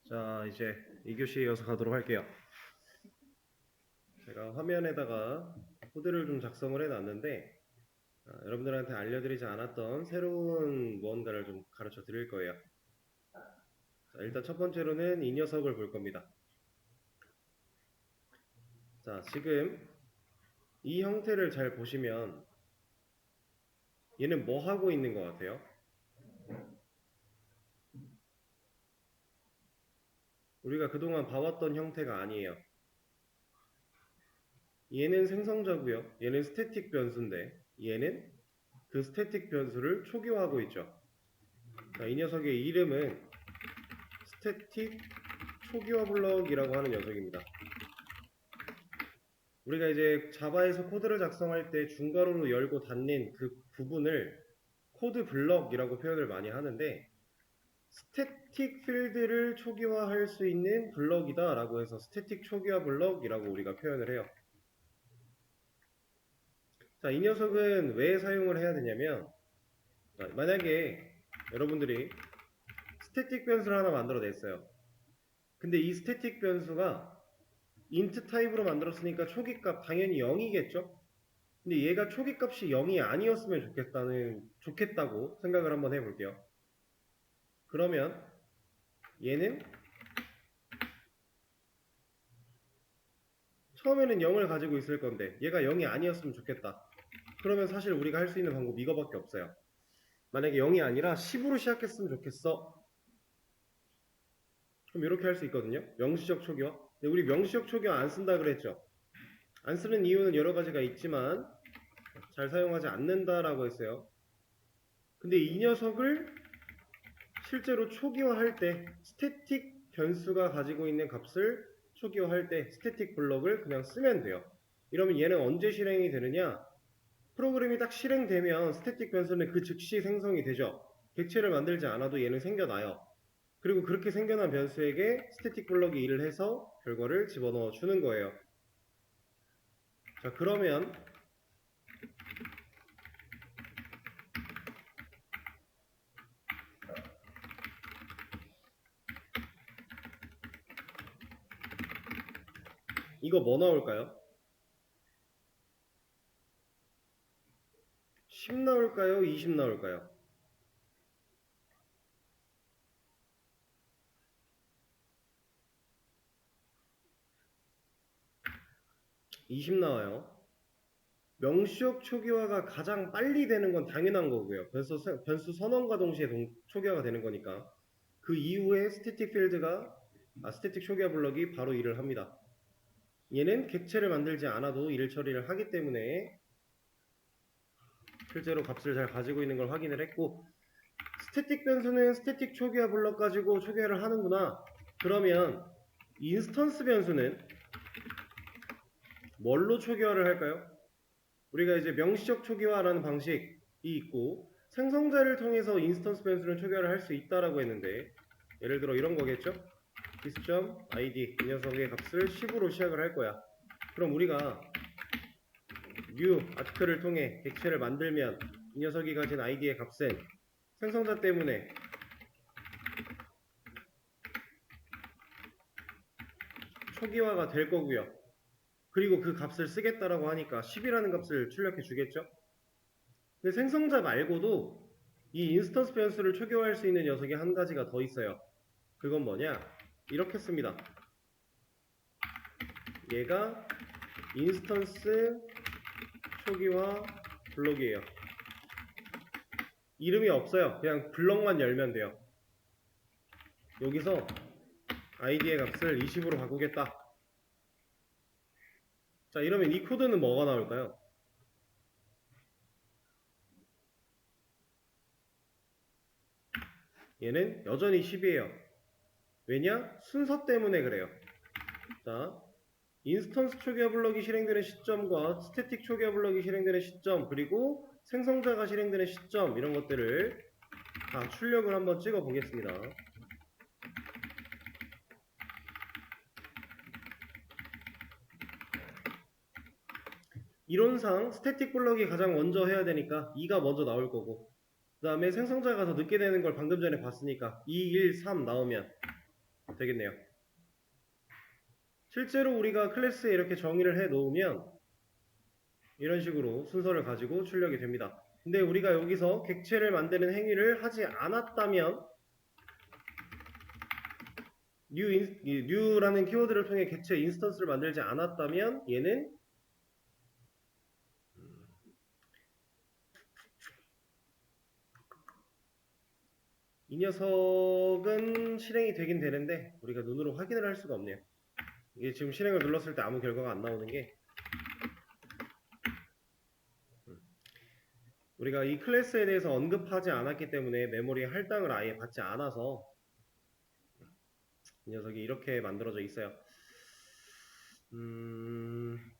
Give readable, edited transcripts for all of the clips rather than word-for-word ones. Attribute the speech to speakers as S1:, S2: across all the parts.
S1: 자, 이제 2교시에 이어서 가도록 할게요. 제가 화면에다가 코드를 좀 작성을 해놨는데 여러분들한테 알려드리지 않았던 새로운 무언가를 좀 가르쳐 드릴 거예요. 자, 일단 첫 번째로는 이 녀석을 볼 겁니다. 자, 지금 이 형태를 잘 보시면 얘는 뭐 하고 있는 것 같아요? 우리가 그동안 봐왔던 형태가 아니에요. 얘는 생성자고요. 얘는 스태틱 변수인데 얘는 그 스태틱 변수를 초기화하고 있죠. 자, 이 녀석의 이름은 스태틱 초기화 블럭이라고 하는 녀석입니다. 우리가 이제 자바에서 코드를 작성할 때 중괄호로 열고 닫는 그 부분을 코드 블럭이라고 표현을 많이 하는데 스태틱 필드를 초기화할 수 있는 블럭이다 라고 해서 스태틱 초기화 블럭이라고 우리가 표현을 해요. 자, 이 녀석은 왜 사용을 해야 되냐면 만약에 여러분들이 스태틱 변수를 하나 만들어 냈어요. 근데 이 스태틱 변수가 인트 타입으로 만들었으니까 초기값 당연히 0이겠죠? 근데 얘가 초기값이 0이 아니었으면 좋겠다고 생각을 한번 해볼게요. 그러면 얘는 처음에는 0을 가지고 있을 건데 얘가 0이 아니었으면 좋겠다. 그러면 사실 우리가 할 수 있는 방법 이거밖에 없어요. 만약에 0이 아니라 10으로 시작했으면 좋겠어. 그럼 이렇게 할 수 있거든요. 명시적 초기화. 근데 우리 명시적 초기화 안 쓴다 그랬죠. 안 쓰는 이유는 여러 가지가 있지만 잘 사용하지 않는다라고 했어요. 근데 이 녀석을 실제로 초기화할 때 스태틱 변수가 가지고 있는 값을 초기화할 때 스태틱 블럭을 그냥 쓰면 돼요. 이러면 얘는 언제 실행이 되느냐? 프로그램이 딱 실행되면 스태틱 변수는 그 즉시 생성이 되죠. 객체를 만들지 않아도 얘는 생겨나요. 그리고 그렇게 생겨난 변수에게 스태틱 블럭이 일을 해서 결과를 집어넣어 주는 거예요. 자, 그러면 이거 뭐 나올까요? 10 나올까요? 20 나올까요? 20 나와요. 명시적 초기화가 가장 빨리 되는 건 당연한 거고요. 변수 선언과 동시에 초기화가 되는 거니까. 그 이후에 스태틱 초기화 블럭이 바로 일을 합니다. 얘는 객체를 만들지 않아도 일 처리를 하기 때문에 실제로 값을 잘 가지고 있는 걸 확인을 했고, 스태틱 변수는 스태틱 초기화 블럭 가지고 초기화를 하는구나. 그러면 인스턴스 변수는 뭘로 초기화를 할까요? 우리가 이제 명시적 초기화라는 방식이 있고 생성자를 통해서 인스턴스 변수를 초기화를 할 수 있다라고 했는데 예를 들어 이런 거겠죠? this.id 이 녀석의 값을 10으로 시작을 할 거야. 그럼 우리가 new 아티클을 통해 객체를 만들면 이 녀석이 가진 id의 값은 생성자 때문에 초기화가 될 거고요. 그리고 그 값을 쓰겠다라고 하니까 10이라는 값을 출력해 주겠죠? 근데 생성자 말고도 이 인스턴스 변수를 초기화할 수 있는 녀석이 한 가지가 더 있어요. 그건 뭐냐? 이렇게 씁니다. 얘가 인스턴스 초기화 블록이에요. 이름이 없어요. 그냥 블럭만 열면 돼요. 여기서 id의 값을 20으로 바꾸겠다. 자, 이러면 이 코드는 뭐가 나올까요? 얘는 여전히 10이에요. 왜냐? 순서 때문에 그래요. 자, 인스턴스 초기화 블럭이 실행되는 시점과 스태틱 초기화 블럭이 실행되는 시점, 그리고 생성자가 실행되는 시점, 이런 것들을 다 출력을 한번 찍어 보겠습니다. 이론상 스태틱 블럭이 가장 먼저 해야 되니까 2가 먼저 나올 거고, 그 다음에 생성자가 더 늦게 되는 걸 방금 전에 봤으니까 2, 1, 3 나오면 되겠네요. 실제로 우리가 클래스에 이렇게 정의를 해 놓으면 이런 식으로 순서를 가지고 출력이 됩니다. 근데 우리가 여기서 객체를 만드는 행위를 하지 않았다면 new라는 키워드를 통해 객체 인스턴스를 만들지 않았다면 얘는 이 녀석은 실행이 되긴 되는데 우리가 눈으로 확인을 할 수가 없네요. 이게 지금 실행을 눌렀을 때 아무 결과가 안 나오는 게 우리가 이 클래스에 대해서 언급하지 않았기 때문에 메모리 할당을 아예 받지 않아서 이 녀석이 이렇게 만들어져 있어요.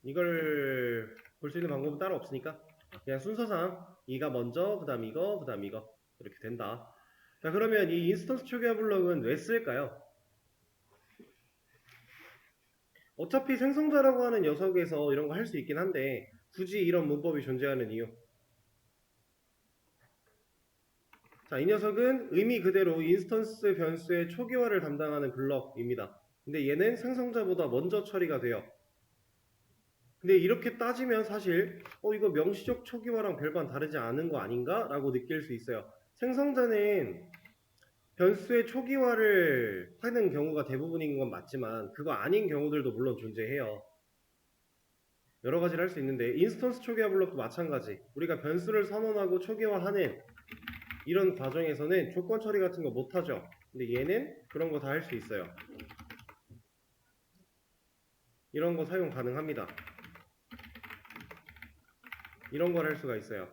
S1: 이걸 볼 수 있는 방법은 따로 없으니까 그냥 순서상 이가 먼저 그 다음 이거 그 다음 이거 이렇게 된다. 자, 그러면 이 인스턴스 초기화 블럭은 왜 쓸까요? 어차피 생성자라고 하는 녀석에서 이런 거 할 수 있긴 한데 굳이 이런 문법이 존재하는 이유. 자, 이 녀석은 의미 그대로 인스턴스 변수의 초기화를 담당하는 블럭입니다. 근데 얘는 생성자보다 먼저 처리가 돼요. 근데 이렇게 따지면 사실 이거 명시적 초기화랑 별반 다르지 않은 거 아닌가? 라고 느낄 수 있어요. 생성자는 변수의 초기화를 하는 경우가 대부분인 건 맞지만 그거 아닌 경우들도 물론 존재해요. 여러 가지를 할 수 있는데 인스턴스 초기화 블록도 마찬가지. 우리가 변수를 선언하고 초기화하는 이런 과정에서는 조건 처리 같은 거 못하죠. 근데 얘는 그런 거 다 할 수 있어요. 이런 거 사용 가능합니다. 이런 걸 할 수가 있어요.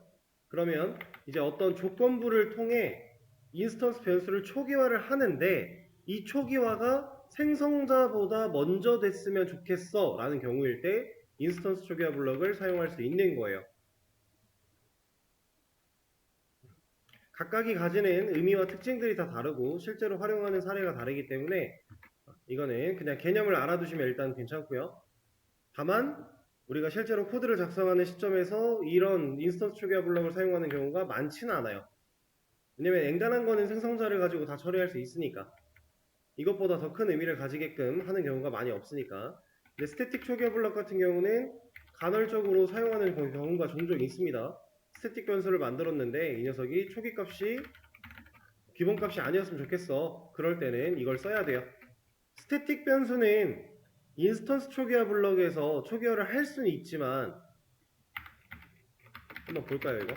S1: 그러면 이제 어떤 조건부를 통해 인스턴스 변수를 초기화를 하는데 이 초기화가 생성자보다 먼저 됐으면 좋겠어 라는 경우일 때 인스턴스 초기화 블럭을 사용할 수 있는 거예요. 각각이 가지는 의미와 특징들이 다 다르고 실제로 활용하는 사례가 다르기 때문에 이거는 그냥 개념을 알아두시면 일단 괜찮고요. 다만 우리가 실제로 코드를 작성하는 시점에서 이런 인스턴스 초기화 블럭을 사용하는 경우가 많지는 않아요. 왜냐면 엔간한 거는 생성자를 가지고 다 처리할 수 있으니까 이것보다 더 큰 의미를 가지게끔 하는 경우가 많이 없으니까. 근데 스태틱 초기화 블럭 같은 경우는 간헐적으로 사용하는 경우가 종종 있습니다. 스태틱 변수를 만들었는데 이 녀석이 초기 값이 기본 값이 아니었으면 좋겠어. 그럴 때는 이걸 써야 돼요. 스태틱 변수는 인스턴스 초기화 블럭에서 초기화를 할 수는 있지만 한번 볼까요 이거?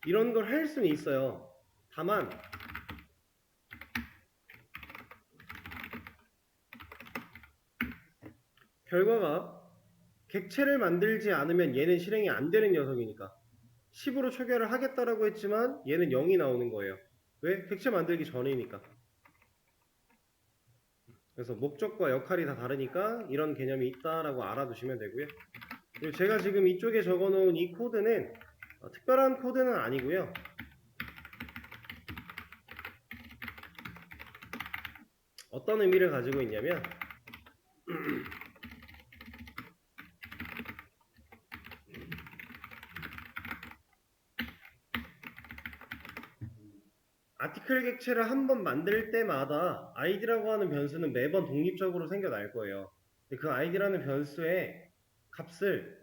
S1: 이런 걸 할 수는 있어요. 다만 결과가 객체를 만들지 않으면 얘는 실행이 안 되는 녀석이니까 10으로 초기화를 하겠다라고 했지만 얘는 0이 나오는 거예요. 왜? 객체 만들기 전이니까. 그래서 목적과 역할이 다 다르니까 이런 개념이 있다라고 알아두시면 되고요. 그리고 제가 지금 이쪽에 적어놓은 이 코드는 특별한 코드는 아니고요. 어떤 의미를 가지고 있냐면 아티클 객체를 한번 만들 때마다 id라고 하는 변수는 매번 독립적으로 생겨날 거예요. 근데 그 id라는 변수의 값을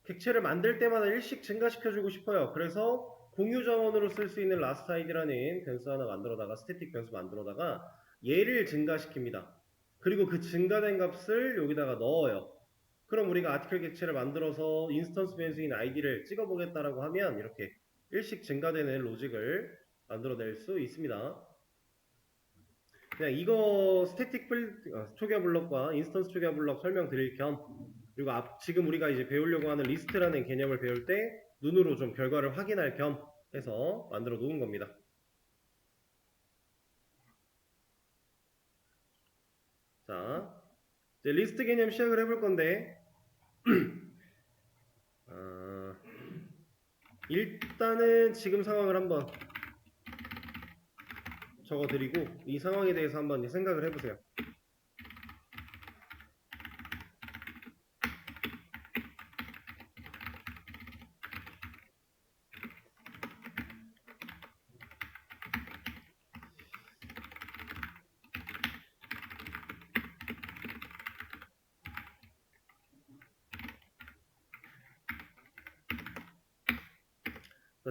S1: 객체를 만들 때마다 일씩 증가시켜주고 싶어요. 그래서 공유 자원으로 쓸 수 있는 last id라는 변수 하나 만들어다가 스태틱 변수 만들어다가 얘를 증가시킵니다. 그리고 그 증가된 값을 여기다가 넣어요. 그럼 우리가 아티클 객체를 만들어서 인스턴스 변수인 id를 찍어보겠다라고 하면 이렇게 일씩 증가되는 로직을 만들어낼 수 있습니다. 그냥 이거 스태틱 초기화 블럭과 인스턴스 초기화 블럭 설명드릴 겸 그리고 지금 우리가 이제 배우려고 하는 리스트라는 개념을 배울 때 눈으로 좀 결과를 확인할 겸 해서 만들어 놓은 겁니다. 자, 이제 리스트 개념 시작을 해볼 건데 일단은 지금 상황을 한번 적어드리고 이 상황에 대해서 한번 생각을 해보세요.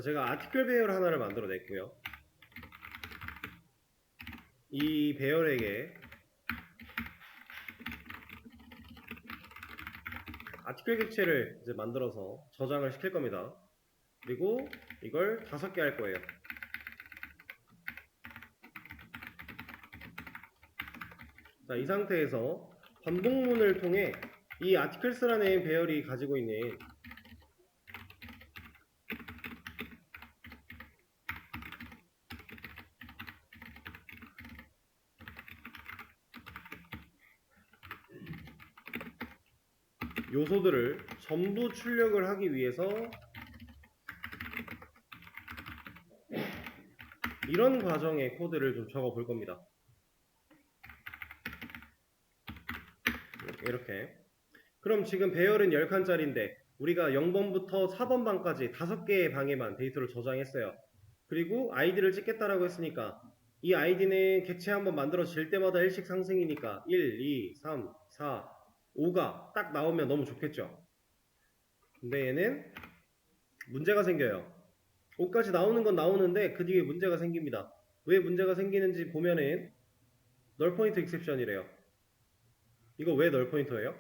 S1: 자, 제가 아티클 배열 하나를 만들어 냈고요. 이 배열에게 아티클 객체를 이제 만들어서 저장을 시킬 겁니다. 그리고 이걸 5개 할 거예요. 자, 이 상태에서 반복문을 통해 이 articles라는 배열이 가지고 있는 요소들을 전부 출력을 하기 위해서 이런 과정의 코드를 좀 적어 볼 겁니다. 이렇게. 그럼 지금 배열은 10칸짜리인데 우리가 0번부터 4번 방까지 5개의 방에만 데이터를 저장했어요. 그리고 아이디를 찍겠다라고 했으니까 이 아이디는 객체 한번 만들어질 때마다 1씩 상승이니까 1, 2, 3, 4, 5가 딱 나오면 너무 좋겠죠. 근데 얘는 문제가 생겨요. 5까지 나오는 건 나오는데 그 뒤에 문제가 생깁니다. 왜 문제가 생기는지 보면은 널 포인트 익셉션이래요. 이거 왜 널 포인터예요?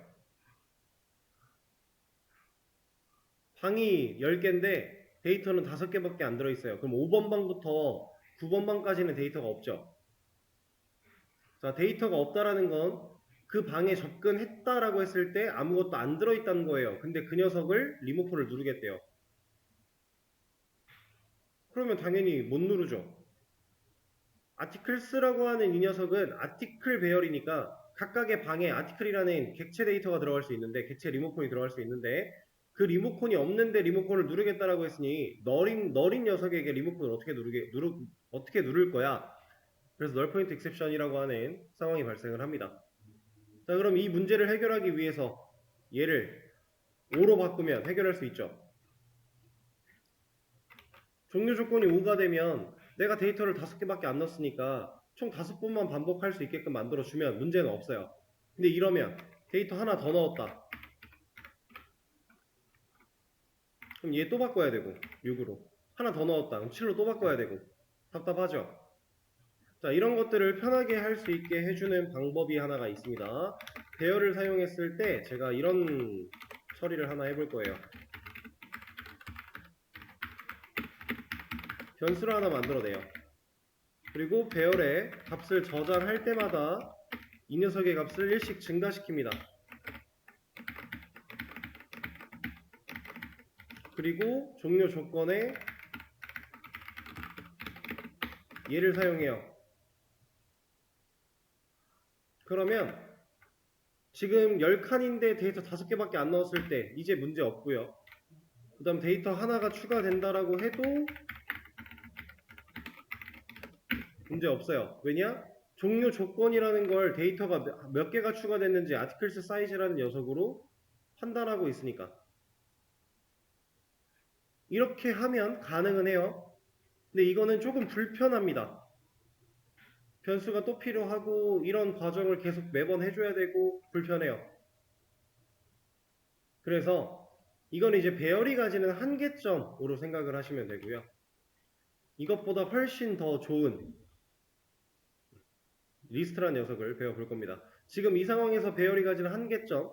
S1: 방이 10개인데 데이터는 5개밖에 안 들어있어요. 그럼 5번 방부터 9번 방까지는 데이터가 없죠. 자, 데이터가 없다라는 건 그 방에 접근했다라고 했을 때 아무것도 안 들어있다는 거예요. 근데 그 녀석을 리모컨을 누르겠대요. 그러면 당연히 못 누르죠. 아티클스라고 하는 이 녀석은 아티클 배열이니까 각각의 방에 아티클이라는 객체 데이터가 들어갈 수 있는데 객체 리모컨이 들어갈 수 있는데 그 리모컨이 없는데 리모컨을 누르겠다라고 했으니 너린 녀석에게 리모컨을 어떻게 누를 거야? 그래서 널 포인트 익셉션이라고 하는 상황이 발생을 합니다. 자, 그럼 이 문제를 해결하기 위해서 얘를 5로 바꾸면 해결할 수 있죠. 종료 조건이 5가 되면 내가 데이터를 5개밖에 안 넣었으니까 총 5번만 반복할 수 있게끔 만들어주면 문제는 없어요. 근데 이러면 데이터 하나 더 넣었다. 그럼 얘 또 바꿔야 되고 6으로 하나 더 넣었다. 그럼 7로 또 바꿔야 되고 답답하죠. 자, 이런 것들을 편하게 할 수 있게 해주는 방법이 하나가 있습니다. 배열을 사용했을 때 제가 이런 처리를 하나 해볼 거예요. 변수를 하나 만들어내요. 그리고 배열에 값을 저장할 때마다 이 녀석의 값을 1씩 증가시킵니다. 그리고 종료 조건에 얘를 사용해요. 그러면 지금 10칸인데 데이터 5개밖에 안 넣었을 때 이제 문제 없고요. 그 다음 데이터 하나가 추가된다라고 해도 문제 없어요. 왜냐? 종료 조건이라는 걸 데이터가 몇 개가 추가됐는지 아티클스 사이즈라는 녀석으로 판단하고 있으니까. 이렇게 하면 가능은 해요. 근데 이거는 조금 불편합니다. 변수가 또 필요하고 이런 과정을 계속 매번 해줘야 되고 불편해요. 그래서 이건 이제 배열이 가지는 한계점으로 생각을 하시면 되고요. 이것보다 훨씬 더 좋은 리스트라는 녀석을 배워볼 겁니다. 지금 이 상황에서 배열이 가지는 한계점,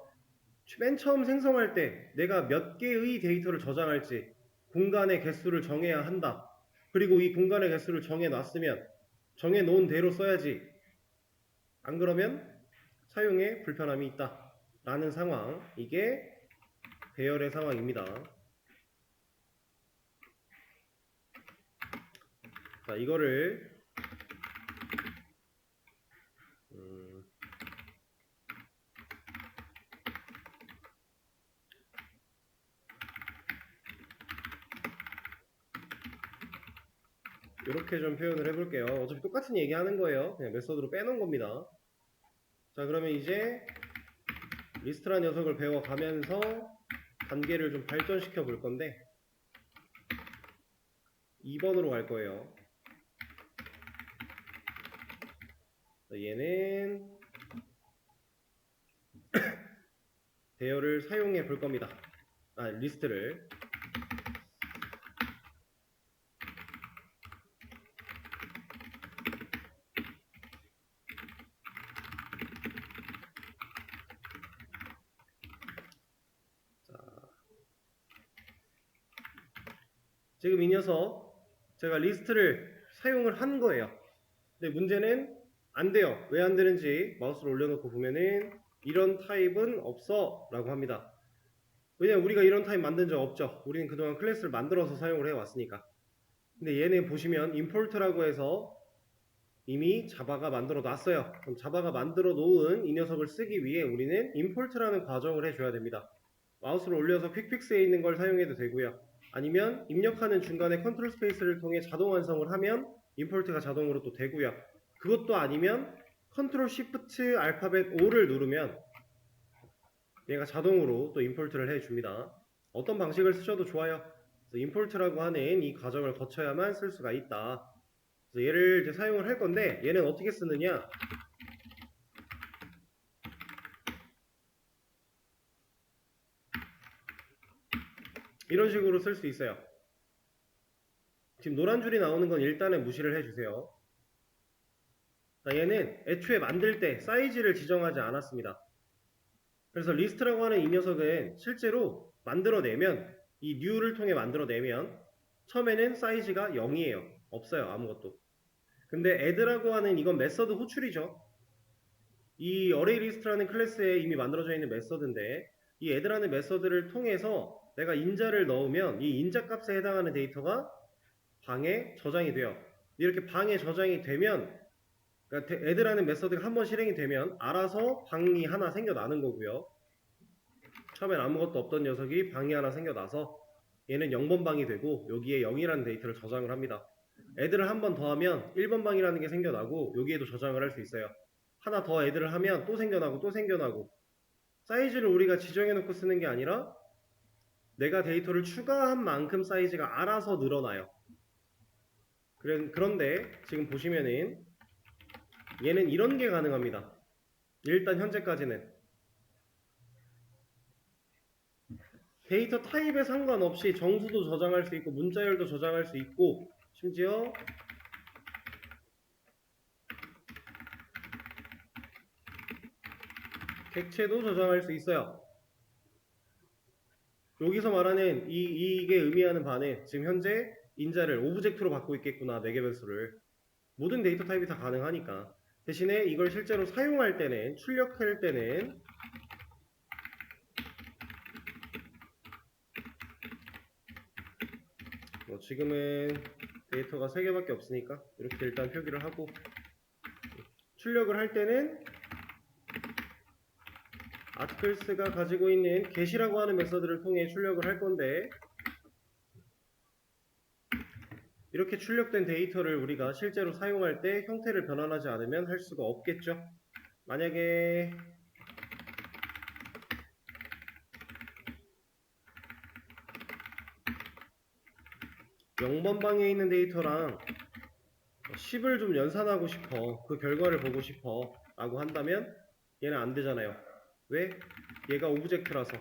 S1: 맨 처음 생성할 때 내가 몇 개의 데이터를 저장할지 공간의 개수를 정해야 한다. 그리고 이 공간의 개수를 정해놨으면 정해놓은 대로 써야지. 안 그러면 사용에 불편함이 있다. 라는 상황, 이게 배열의 상황입니다. 자, 이거를 이렇게 좀 표현을 해볼게요. 어차피 똑같은 얘기 하는 거예요. 그냥 메서드로 빼놓은 겁니다. 자, 그러면 이제 리스트란 녀석을 배워가면서 단계를 좀 발전시켜 볼 건데 2번으로 갈 거예요. 자, 얘는 배열을 사용해 볼 겁니다. 리스트를. 지금 이 녀석 제가 리스트를 사용을 한 거예요. 근데 문제는 안 돼요. 왜 안 되는지 마우스를 올려놓고 보면은 이런 타입은 없어 라고 합니다. 왜냐면 우리가 이런 타입 만든 적 없죠. 우리는 그동안 클래스를 만들어서 사용을 해왔으니까. 근데 얘는 보시면 import라고 해서 이미 자바가 만들어 놨어요. 그럼 자바가 만들어 놓은 이 녀석을 쓰기 위해 우리는 import라는 과정을 해줘야 됩니다. 마우스를 올려서 퀵픽스에 있는 걸 사용해도 되고요. 아니면 입력하는 중간에 컨트롤 스페이스를 통해 자동 완성을 하면 임포트가 자동으로 또 되고요. 그것도 아니면 컨트롤 시프트 알파벳 O를 누르면 얘가 자동으로 또 임포트를 해줍니다. 어떤 방식을 쓰셔도 좋아요. 임포트라고 하는 이 과정을 거쳐야만 쓸 수가 있다. 그래서 얘를 이제 사용을 할 건데 얘는 어떻게 쓰느냐? 이런 식으로 쓸 수 있어요. 지금 노란 줄이 나오는 건 일단은 무시를 해주세요. 자, 얘는 애초에 만들 때 사이즈를 지정하지 않았습니다. 그래서 리스트라고 하는 이 녀석은 실제로 만들어내면 이 new를 통해 만들어내면 처음에는 사이즈가 0이에요. 없어요. 아무것도. 근데 add라고 하는 이건 메서드 호출이죠. 이 array list라는 클래스에 이미 만들어져 있는 메서드인데 이 add라는 메서드를 통해서 내가 인자를 넣으면 이 인자 값에 해당하는 데이터가 방에 저장이 돼요. 이렇게 방에 저장이 되면 그러니까 add라는 메서드가 한번 실행이 되면 알아서 방이 하나 생겨나는 거고요. 처음엔 아무것도 없던 녀석이 방이 하나 생겨나서 얘는 0번 방이 되고 여기에 0이라는 데이터를 저장을 합니다. add를 한 번 더 하면 1번 방이라는 게 생겨나고 여기에도 저장을 할 수 있어요. 하나 더 add를 하면 또 생겨나고 또 생겨나고 사이즈를 우리가 지정해 놓고 쓰는 게 아니라 내가 데이터를 추가한 만큼 사이즈가 알아서 늘어나요. 그런데 지금 보시면은 얘는 이런 게 가능합니다. 일단 현재까지는 데이터 타입에 상관없이 정수도 저장할 수 있고 문자열도 저장할 수 있고 심지어 객체도 저장할 수 있어요. 여기서 말하는 이게 의미하는 바는 지금 현재 인자를 오브젝트로 받고 있겠구나. 4개 변수를. 모든 데이터 타입이 다 가능하니까. 대신에 이걸 실제로 사용할 때는 출력할 때는 지금은 데이터가 3개밖에 없으니까 이렇게 일단 표기를 하고 출력을 할 때는 articles가 가지고 있는 get이라고 하는 메서드를 통해 출력을 할 건데 이렇게 출력된 데이터를 우리가 실제로 사용할 때 형태를 변환하지 않으면 할 수가 없겠죠. 만약에 (0번) 방에 있는 데이터랑 10을 좀 연산하고 싶어. 그 결과를 보고 싶어 라고 한다면 얘는 안 되잖아요. 왜? 얘가 오브젝트라서.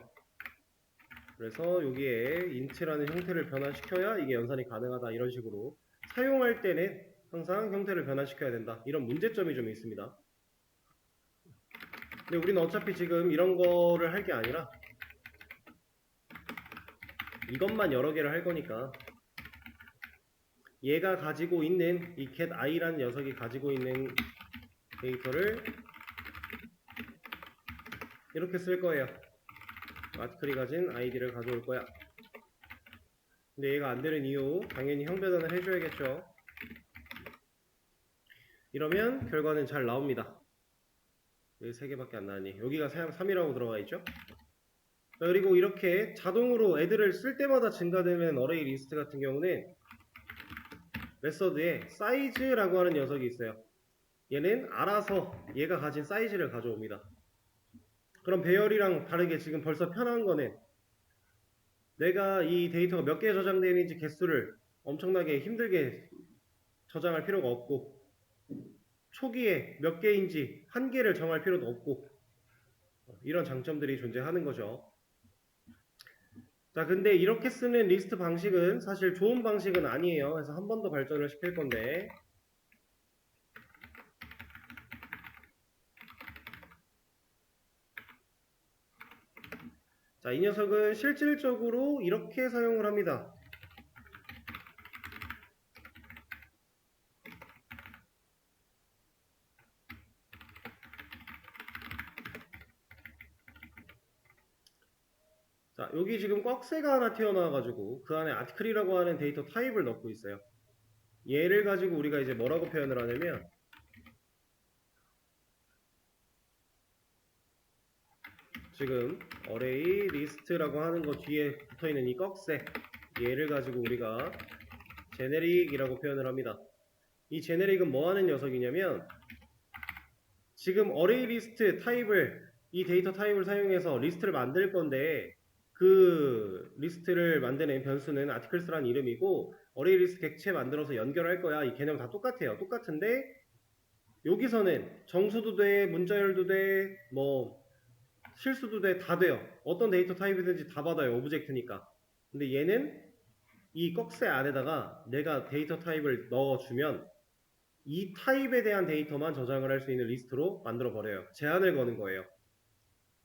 S1: 그래서 여기에 int라는 형태를 변환시켜야 이게 연산이 가능하다. 이런 식으로 사용할 때는 항상 형태를 변환시켜야 된다. 이런 문제점이 좀 있습니다. 근데 우리는 어차피 지금 이런 거를 할 게 아니라 이것만 여러 개를 할 거니까 얘가 가지고 있는 이 getI라는 녀석이 가지고 있는 데이터를 이렇게 쓸 거예요. 아티클이 가진 아이디를 가져올 거야. 근데 얘가 안 되는 이유 당연히 형 변환을 해줘야겠죠. 이러면 결과는 잘 나옵니다. 여기 3개밖에 안 나왔니? 여기가 3이라고 들어가 있죠. 그리고 이렇게 자동으로 애들을 쓸 때마다 증가되는 어레이 리스트 같은 경우는 메서드에 사이즈라고 하는 녀석이 있어요. 얘는 알아서 얘가 가진 사이즈를 가져옵니다. 그럼 배열이랑 다르게 지금 벌써 편한 거는 내가 이 데이터가 몇 개 저장되어 있는지 개수를 엄청나게 힘들게 저장할 필요가 없고 초기에 몇 개인지 한 개를 정할 필요도 없고 이런 장점들이 존재하는 거죠. 자, 근데 이렇게 쓰는 리스트 방식은 사실 좋은 방식은 아니에요. 그래서 한 번 더 발전을 시킬 건데 자, 이 녀석은 실질적으로 이렇게 사용을 합니다. 자, 여기 지금 꺽쇠가 하나 튀어나와가지고 그 안에 아티클이라고 하는 데이터 타입을 넣고 있어요. 얘를 가지고 우리가 이제 뭐라고 표현을 하냐면 지금 array list라고 하는 거 뒤에 붙어있는 이 꺽쇠 얘를 가지고 우리가 generic이라고 표현을 합니다. 이 generic은 뭐 하는 녀석이냐면 지금 array list 타입을 이 데이터 타입을 사용해서 리스트를 만들 건데 그 리스트를 만드는 변수는 articles라는 이름이고 array list 객체 만들어서 연결할 거야. 이 개념 다 똑같아요. 똑같은데 여기서는 정수도 돼, 문자열도 돼, 뭐 실수도 돼, 다 돼요. 어떤 데이터 타입이든지 다 받아요. 오브젝트니까. 근데 얘는 이 꺽쇠 안에다가 내가 데이터 타입을 넣어주면 이 타입에 대한 데이터만 저장을 할 수 있는 리스트로 만들어 버려요. 제한을 거는 거예요.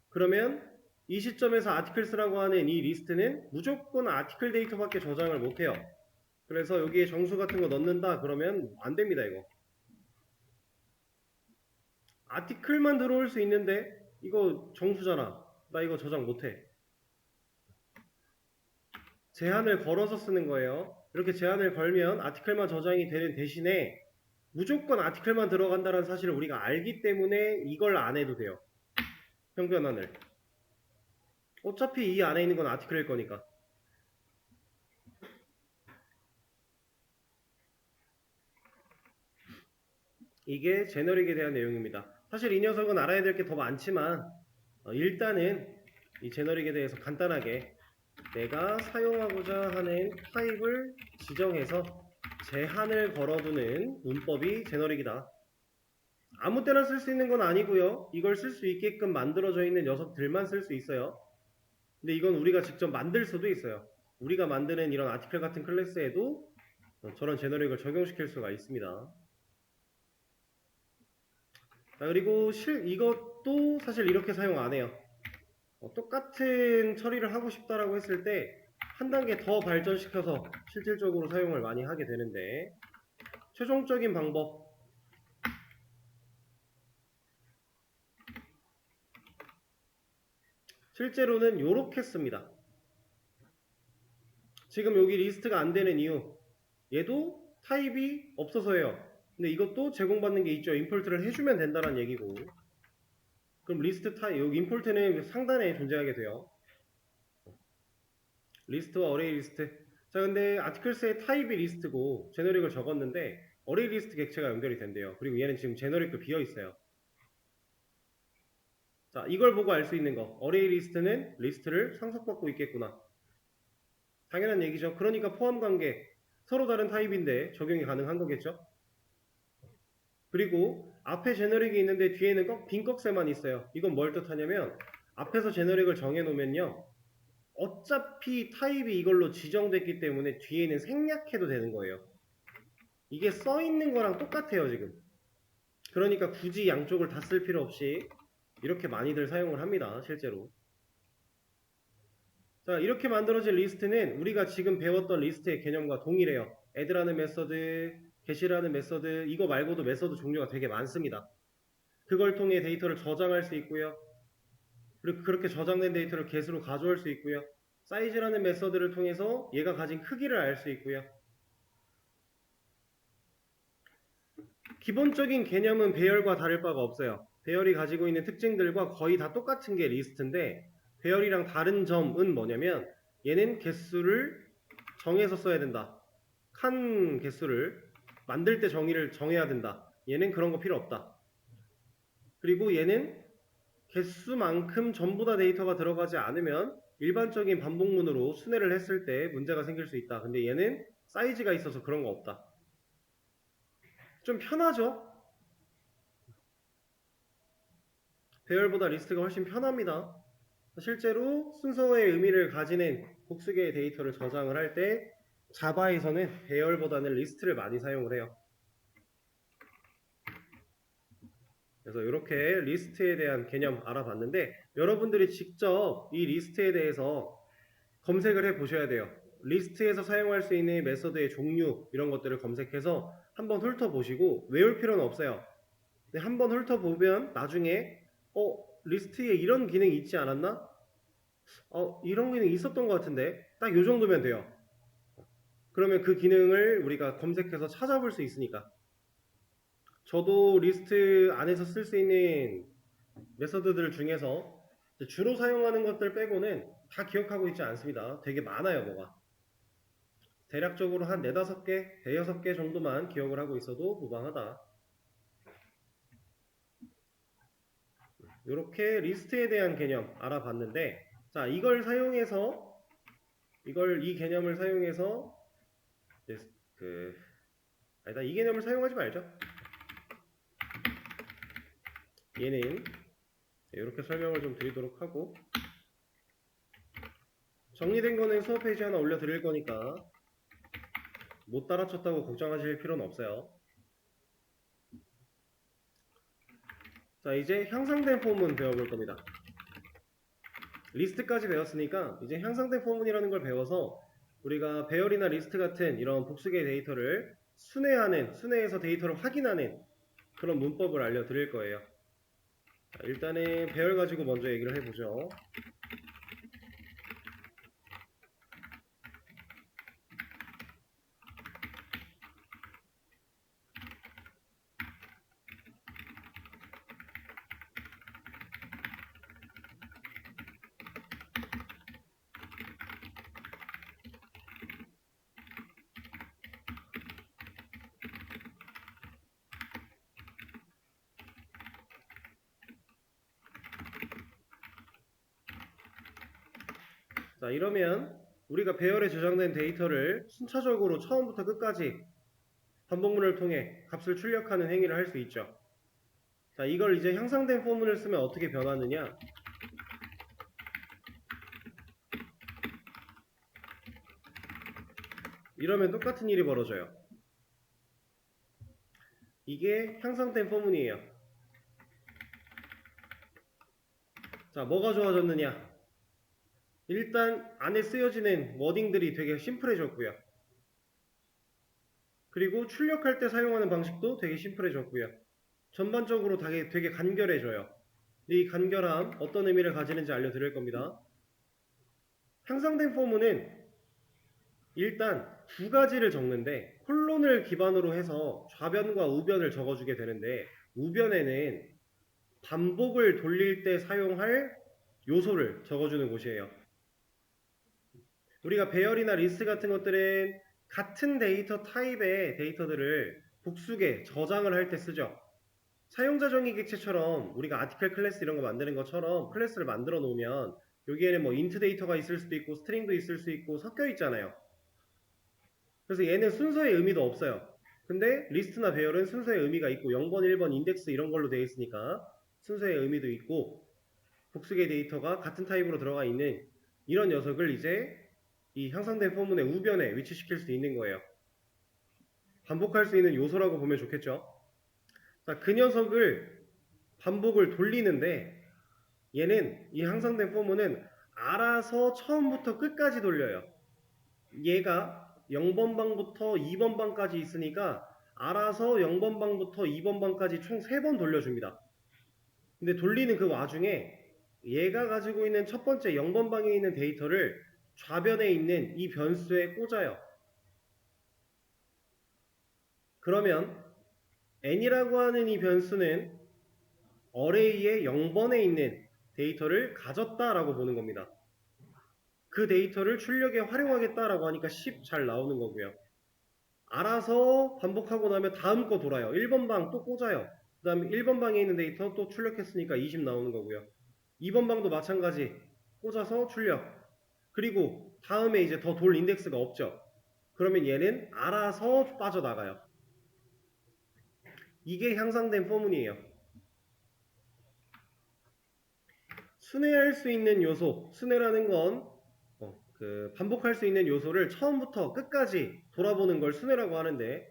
S1: 그러면 이 시점에서 articles라고 하는 이 리스트는 무조건 아티클 데이터밖에 저장을 못해요. 그래서 여기에 정수 같은 거 넣는다 그러면 안 됩니다. 이거 아티클만 들어올 수 있는데 이거 정수잖아. 나 이거 저장 못해. 제한을 걸어서 쓰는 거예요. 이렇게 제한을 걸면 아티클만 저장이 되는 대신에 무조건 아티클만 들어간다는 사실을 우리가 알기 때문에 이걸 안 해도 돼요. 평변환을. 어차피 이 안에 있는 건 아티클일 거니까. 이게 제너릭에 대한 내용입니다. 사실 이 녀석은 알아야 될 게 더 많지만 일단은 이 제너릭에 대해서 간단하게 내가 사용하고자 하는 타입을 지정해서 제한을 걸어두는 문법이 제너릭이다. 아무 때나 쓸 수 있는 건 아니고요. 이걸 쓸 수 있게끔 만들어져 있는 녀석들만 쓸 수 있어요. 근데 이건 우리가 직접 만들 수도 있어요. 우리가 만드는 이런 아티클 같은 클래스에도 저런 제너릭을 적용시킬 수가 있습니다. 자, 그리고 이것도 사실 이렇게 사용 안 해요. 똑같은 처리를 하고 싶다라고 했을 때 한 단계 더 발전시켜서 실질적으로 사용을 많이 하게 되는데 최종적인 방법 실제로는 이렇게 씁니다. 지금 여기 리스트가 안 되는 이유 얘도 타입이 없어서예요. 근데 이것도 제공받는 게 있죠. 임포트를 해주면 된다는 얘기고 그럼 리스트 타입 여기 임포트는 상단에 존재하게 돼요. 리스트와 어레이 리스트. 자, 근데 아티클스의 타입이 리스트고 제너릭을 적었는데 어레이 리스트 객체가 연결이 된대요. 그리고 얘는 지금 제너릭도 비어 있어요. 자, 이걸 보고 알 수 있는 거. 어레이 리스트는 리스트를 상속받고 있겠구나. 당연한 얘기죠. 그러니까 포함 관계 서로 다른 타입인데 적용이 가능한 거겠죠. 그리고 앞에 제너릭이 있는데 뒤에는 빈 꺽쇠만 있어요. 이건 뭘 뜻하냐면 앞에서 제너릭을 정해 놓으면요. 어차피 타입이 이걸로 지정됐기 때문에 뒤에는 생략해도 되는 거예요. 이게 써 있는 거랑 똑같아요, 지금. 그러니까 굳이 양쪽을 다 쓸 필요 없이 이렇게 많이들 사용을 합니다, 실제로. 자, 이렇게 만들어진 리스트는 우리가 지금 배웠던 리스트의 개념과 동일해요. add라는 메서드, get이라는 메서드, 이거 말고도 메서드 종류가 되게 많습니다. 그걸 통해 데이터를 저장할 수 있고요. 그리고 그렇게 저장된 데이터를 get으로 가져올 수 있고요. size라는 메서드를 통해서 얘가 가진 크기를 알 수 있고요. 기본적인 개념은 배열과 다를 바가 없어요. 배열이 가지고 있는 특징들과 거의 다 똑같은 게 리스트인데 배열이랑 다른 점은 뭐냐면 얘는 개수를 정해서 써야 된다. 칸 개수를 만들 때 정의를 정해야 된다. 얘는 그런 거 필요 없다. 그리고 얘는 개수만큼 전부 다 데이터가 들어가지 않으면 일반적인 반복문으로 순회를 했을 때 문제가 생길 수 있다. 근데 얘는 사이즈가 있어서 그런 거 없다. 좀 편하죠? 배열보다 리스트가 훨씬 편합니다. 실제로 순서의 의미를 가지는 복수계의 데이터를 저장을 할 때 자바에서는 배열보다는 리스트를 많이 사용을 해요. 그래서 이렇게 리스트에 대한 개념 알아봤는데 여러분들이 직접 이 리스트에 대해서 검색을 해 보셔야 돼요. 리스트에서 사용할 수 있는 메서드의 종류 이런 것들을 검색해서 한번 훑어보시고 외울 필요는 없어요. 근데 한번 훑어보면 나중에 리스트에 이런 기능이 있지 않았나? 이런 기능이 있었던 것 같은데 딱 요 정도면 돼요. 그러면 그 기능을 우리가 검색해서 찾아볼 수 있으니까. 저도 리스트 안에서 쓸 수 있는 메서드들 중에서 주로 사용하는 것들 빼고는 다 기억하고 있지 않습니다. 되게 많아요, 뭐가. 대략적으로 한 4~5개, 대여섯 개 정도만 기억을 하고 있어도 무방하다. 이렇게 리스트에 대한 개념 알아봤는데, 자, 이 개념을 사용해서, 이제 아니다, 이 개념을 사용하지 말죠. 얘는 이렇게 설명을 좀 드리도록 하고, 정리된 거는 수업 페이지 하나 올려드릴 거니까, 못 따라쳤다고 걱정하실 필요는 없어요. 자, 이제 향상된 폼은 배워볼 겁니다. 리스트까지 배웠으니까 이제 향상된 폼이라는 걸 배워서 우리가 배열이나 리스트 같은 이런 복수계 데이터를 순회해서 데이터를 확인하는 그런 문법을 알려드릴 거예요. 자, 일단은 배열 가지고 먼저 얘기를 해보죠. 자, 이러면 우리가 배열에 저장된 데이터를 순차적으로 처음부터 끝까지 반복문을 통해 값을 출력하는 행위를 할 수 있죠. 자, 이걸 이제 향상된 포문을 쓰면 어떻게 변하느냐? 이러면 똑같은 일이 벌어져요. 이게 향상된 포문이에요. 자, 뭐가 좋아졌느냐? 일단 안에 쓰여지는 워딩들이 되게 심플해졌고요. 그리고 출력할 때 사용하는 방식도 되게 심플해졌고요. 전반적으로 되게 간결해져요. 이 간결함 어떤 의미를 가지는지 알려드릴 겁니다. 향상된 포문은 일단 두 가지를 적는데 콜론을 기반으로 해서 좌변과 우변을 적어주게 되는데 우변에는 반복을 돌릴 때 사용할 요소를 적어주는 곳이에요. 우리가 배열이나 리스트 같은 것들은 같은 데이터 타입의 데이터들을 복수계 저장을 할 때 쓰죠. 사용자 정의 객체처럼 우리가 아티클 클래스 이런 거 만드는 것처럼 클래스를 만들어 놓으면 여기에는 뭐 인트 데이터가 있을 수도 있고 스트링도 있을 수 있고 섞여 있잖아요. 그래서 얘는 순서의 의미도 없어요. 근데 리스트나 배열은 순서의 의미가 있고 0번, 1번, 인덱스 이런 걸로 되어 있으니까 순서의 의미도 있고 복수계 데이터가 같은 타입으로 들어가 있는 이런 녀석을 이제 이 향상된 포문의 우변에 위치시킬 수 있는 거예요. 반복할 수 있는 요소라고 보면 좋겠죠. 자, 그 녀석을 반복을 돌리는데 얘는 이 향상된 포문은 알아서 처음부터 끝까지 돌려요. 얘가 0번 방부터 2번 방까지 있으니까 알아서 0번 방부터 2번 방까지 총 3번 돌려줍니다. 근데 돌리는 그 와중에 얘가 가지고 있는 첫 번째 0번 방에 있는 데이터를 좌변에 있는 이 변수에 꽂아요. 그러면 n이라고 하는 이 변수는 어레이의 0번에 있는 데이터를 가졌다라고 보는 겁니다. 그 데이터를 출력에 활용하겠다라고 하니까 10 잘 나오는 거고요. 알아서 반복하고 나면 다음 거 돌아요. 1번 방 또 꽂아요. 그 다음에 1번 방에 있는 데이터 또 출력했으니까 20 나오는 거고요. 2번 방도 마찬가지 꽂아서 출력. 그리고 다음에 이제 더 돌 인덱스가 없죠. 그러면 얘는 알아서 빠져나가요. 이게 향상된 포문이에요. 순회할 수 있는 요소, 순회라는 건 반복할 수 있는 요소를 처음부터 끝까지 돌아보는 걸 순회라고 하는데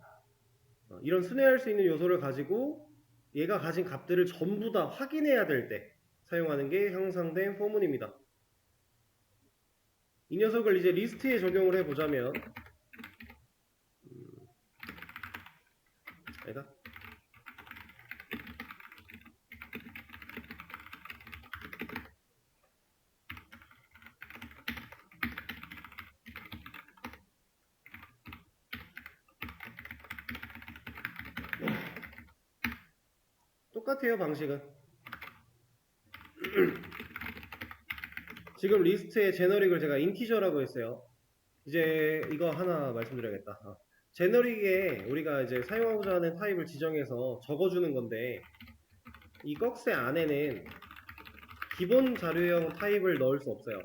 S1: 이런 순회할 수 있는 요소를 가지고 얘가 가진 값들을 전부 다 확인해야 될 때 사용하는 게 향상된 포문입니다. 이 녀석을 이제 리스트에 적용을 해보자면 얘가 똑같아요, 방식은. 지금 리스트의 제너릭을 제가 인티저라고 했어요. 이제 이거 하나 말씀드려야겠다. 제너릭에 우리가 이제 사용하고자 하는 타입을 지정해서 적어주는 건데, 이 꺽쇠 안에는 기본 자료형 타입을 넣을 수 없어요.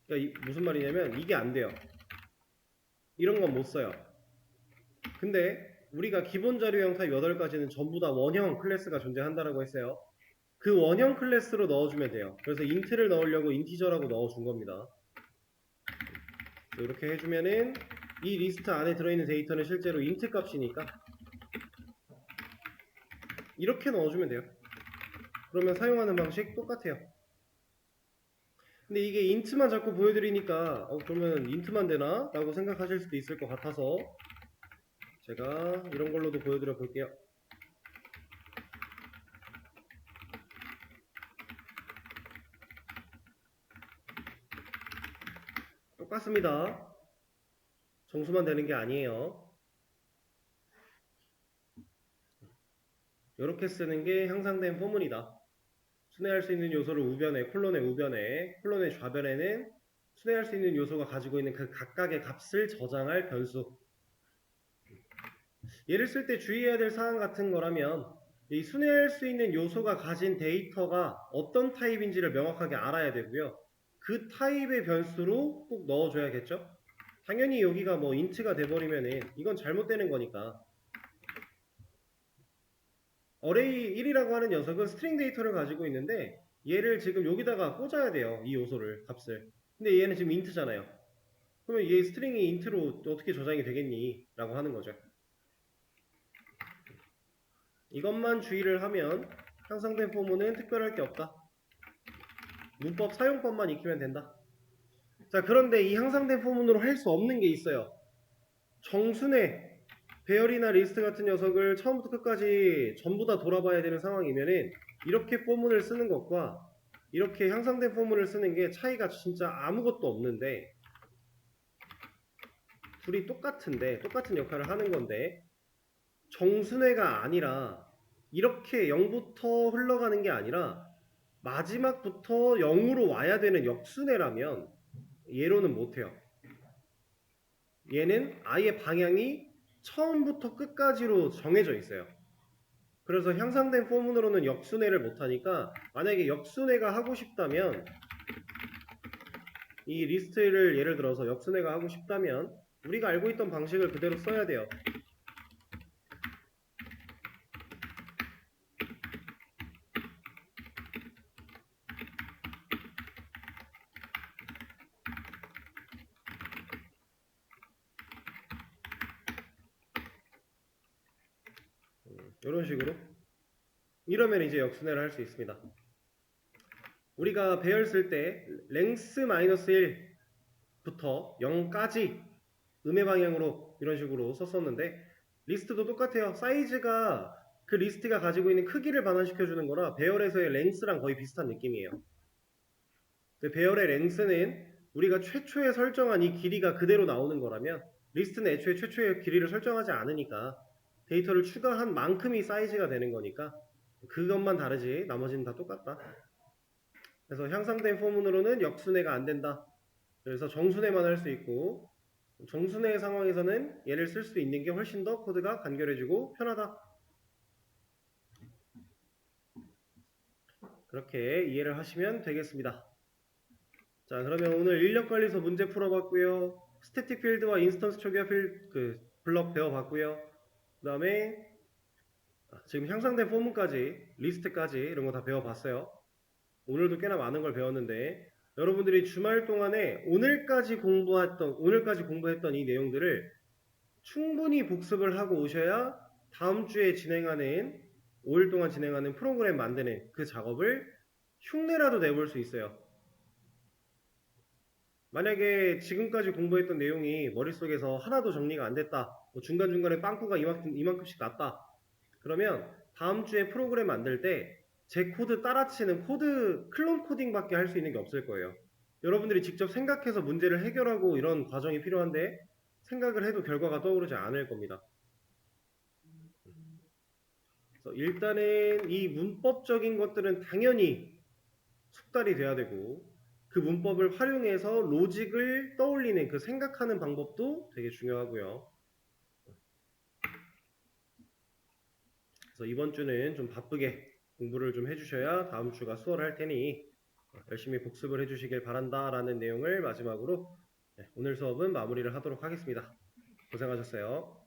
S1: 그러니까 무슨 말이냐면 이게 안 돼요. 이런 건 못 써요. 근데 우리가 기본 자료형 타입 8가지는 전부 다 원형 클래스가 존재한다라고 했어요. 그 원형 클래스로 넣어주면 돼요. 그래서 인트를 넣으려고 인티저라고 넣어준 겁니다. 이렇게 해주면은 이 리스트 안에 들어있는 데이터는 실제로 인트 값이니까 이렇게 넣어주면 돼요. 그러면 사용하는 방식 똑같아요. 근데 이게 인트만 자꾸 보여드리니까 그러면 인트만 되나? 라고 생각하실 수도 있을 것 같아서 제가 이런 걸로도 보여드려 볼게요. 똑같습니다. 정수만 되는 게 아니에요. 이렇게 쓰는 게 향상된 포문이다. 순회할 수 있는 요소를 우변에, 콜론의 좌변에는 순회할 수 있는 요소가 가지고 있는 그 각각의 값을 저장할 변수. 얘를 쓸 때 주의해야 될 사항 같은 거라면 이 순회할 수 있는 요소가 가진 데이터가 어떤 타입인지를 명확하게 알아야 되고요. 그 타입의 변수로 꼭 넣어줘야겠죠? 당연히 여기가 뭐 인트가 돼버리면은 이건 잘못되는 거니까. 어레이 1이라고 하는 녀석은 스트링 데이터를 가지고 있는데 얘를 지금 여기다가 꽂아야 돼요. 이 요소를, 값을. 근데 얘는 지금 인트잖아요. 그러면 얘 스트링이 인트로 어떻게 저장이 되겠니? 라고 하는 거죠. 이것만 주의를 하면 향상된 포문은 특별할 게 없다. 문법 사용법만 익히면 된다. 자, 그런데 이 향상된 포문으로 할 수 없는 게 있어요. 정순회, 배열이나 리스트 같은 녀석을 처음부터 끝까지 전부 다 돌아봐야 되는 상황이면은 이렇게 포문을 쓰는 것과 이렇게 향상된 포문을 쓰는 게 차이가 진짜 아무것도 없는데 둘이 똑같은데 똑같은 역할을 하는 건데 정순회가 아니라 이렇게 0부터 흘러가는 게 아니라 마지막부터 0으로 와야 되는 역순회라면 얘로는 못해요. 얘는 아예 방향이 처음부터 끝까지로 정해져 있어요. 그래서 향상된 포문으로는 역순회를 못하니까 만약에 역순회가 하고 싶다면 이 리스트를 예를 들어서 역순회가 하고 싶다면 우리가 알고 있던 방식을 그대로 써야 돼요. 이런 식으로. 이러면 이제 역순회를 할 수 있습니다. 우리가 배열 쓸 때 length-1부터 0까지 음의 방향으로 이런 식으로 썼었는데 리스트도 똑같아요. 사이즈가 그 리스트가 가지고 있는 크기를 반환시켜주는 거라 배열에서의 length랑 거의 비슷한 느낌이에요. 근데 배열의 length는 우리가 최초에 설정한 이 길이가 그대로 나오는 거라면 리스트는 애초에 최초의 길이를 설정하지 않으니까 데이터를 추가한 만큼이 사이즈가 되는 거니까 그것만 다르지 나머지는 다 똑같다. 그래서 향상된 포문으로는 역순회가 안 된다. 그래서 정순회만 할 수 있고 정순회 상황에서는 얘를 쓸 수 있는 게 훨씬 더 코드가 간결해지고 편하다. 그렇게 이해를 하시면 되겠습니다. 자, 그러면 오늘 인력관리소 문제 풀어봤고요. 스태틱 필드와 인스턴스 초기화 블럭 배워봤고요. 그 다음에 지금 향상된 포문까지 리스트까지 이런 거 다 배워봤어요. 오늘도 꽤나 많은 걸 배웠는데 여러분들이 주말 동안에 오늘까지 공부했던 이 내용들을 충분히 복습을 하고 오셔야 다음 주에 진행하는 5일 동안 진행하는 프로그램 만드는 그 작업을 흉내라도 내볼 수 있어요. 만약에 지금까지 공부했던 내용이 머릿속에서 하나도 정리가 안 됐다, 뭐 중간중간에 빵꾸가 이만큼씩 났다, 그러면 다음 주에 프로그램 만들 때 제 코드 따라치는 클론 코딩밖에 할 수 있는 게 없을 거예요. 여러분들이 직접 생각해서 문제를 해결하고 이런 과정이 필요한데 생각을 해도 결과가 떠오르지 않을 겁니다. 그래서 일단은 이 문법적인 것들은 당연히 숙달이 돼야 되고 그 문법을 활용해서 로직을 떠올리는 그 생각하는 방법도 되게 중요하고요. 그래서 이번 주는 좀 바쁘게 공부를 좀 해주셔야 다음 주가 수월할 테니 열심히 복습을 해주시길 바란다라는 내용을 마지막으로 오늘 수업은 마무리를 하도록 하겠습니다. 고생하셨어요.